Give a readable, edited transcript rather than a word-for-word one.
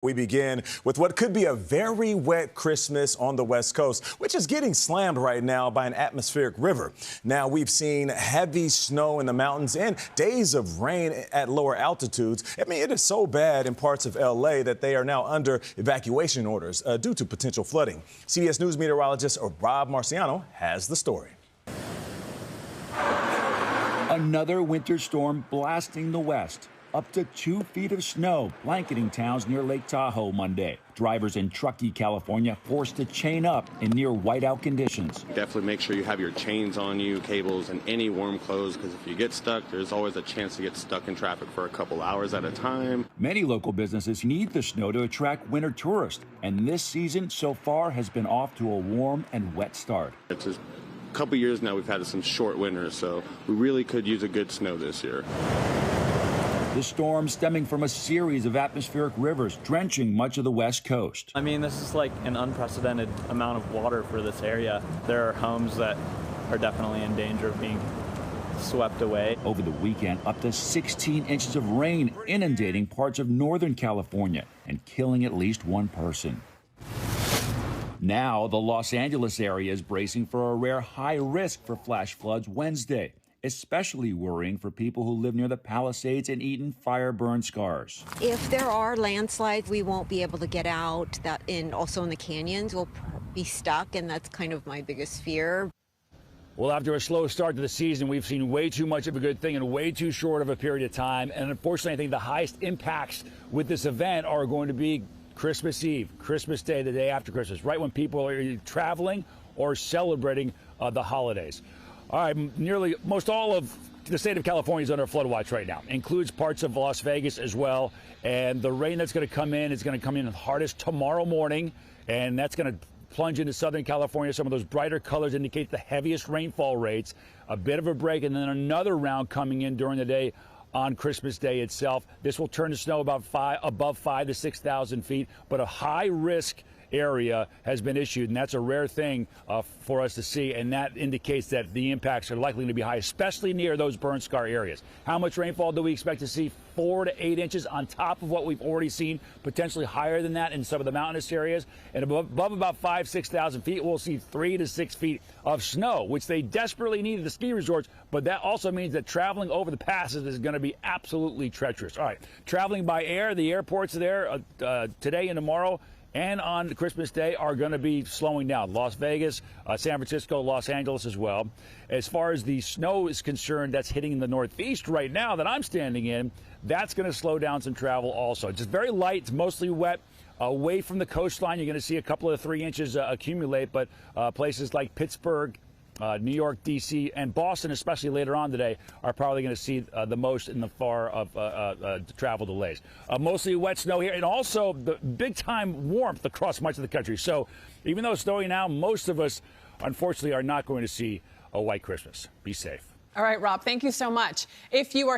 We begin with what could be a very wet Christmas on the West Coast, which is getting slammed right now by an atmospheric river. Now, we've seen heavy snow in the mountains and days of rain at lower altitudes. I mean, it is so bad in parts of L.A. that they are now under evacuation orders due to potential flooding. CBS News meteorologist Rob Marciano has the story. Another winter storm blasting the west. Up to 2 feet of snow blanketing towns near Lake Tahoe Monday. Drivers in Truckee, California, forced to chain up in near whiteout conditions. Definitely make sure you have your chains on you, cables, and any warm clothes, because if you get stuck, there's always a chance to get stuck in traffic for a couple hours at a time. Many local businesses need the snow to attract winter tourists, and this season so far has been off to a warm and wet start. It's a couple years now we've had some short winters, so we really could use a good snow this year. The storm stemming from a series of atmospheric rivers drenching much of the West Coast. I mean, this is like an unprecedented amount of water for this area. There are homes that are definitely in danger of being swept away. Over the weekend, up to 16 inches of rain inundating parts of Northern California and killing at least one person. Now, the Los Angeles area is bracing for a rare high risk for flash floods Wednesday. Especially worrying for people who live near the Palisades and Eaton fire burn scars. If there are landslides, we won't be able to get out. Also in the canyons, we'll be stuck, and that's kind of my biggest fear. Well, after a slow start to the season, we've seen way too much of a good thing in way too short of a period of time. And unfortunately, I think the highest impacts with this event are going to be Christmas Eve, Christmas Day, the day after Christmas, right when people are either traveling or celebrating the holidays. All right, nearly most all of the state of California is under flood watch right now. Includes parts of Las Vegas as well. And the rain that's going to come in is going to come in the hardest tomorrow morning. And that's going to plunge into Southern California. Some of those brighter colors indicate the heaviest rainfall rates. A bit of a break and then another round coming in during the day on Christmas Day itself. This will turn to snow above 5,000 to 6,000 feet, but a high risk area has been issued, and that's a rare thing for us to see, and that indicates that the impacts are likely to be high, especially near those burn scar areas. How much rainfall do we expect to see? 4 to 8 inches on top of what we've already seen, potentially higher than that in some of the mountainous areas. And above about 6,000 feet, we'll see 3 to 6 feet of snow, which they desperately need at the ski resorts. But that also means that traveling over the passes is going to be absolutely treacherous. All right, traveling by air, the airports there today and tomorrow and on Christmas Day are going to be slowing down. Las Vegas, San Francisco, Los Angeles as well. As far as the snow is concerned, that's hitting the Northeast right now that I'm standing in. That's going to slow down some travel also. It's just very light. It's mostly wet. Away from the coastline, you're going to see a couple of 3 inches accumulate, but places like Pittsburgh, New York, D.C., and Boston, especially later on today, are probably going to see the most in the far of travel delays. Mostly wet snow here, and also the big-time warmth across much of the country. So even though it's snowing now, most of us, unfortunately, are not going to see a white Christmas. Be safe. All right, Rob, thank you so much. If you are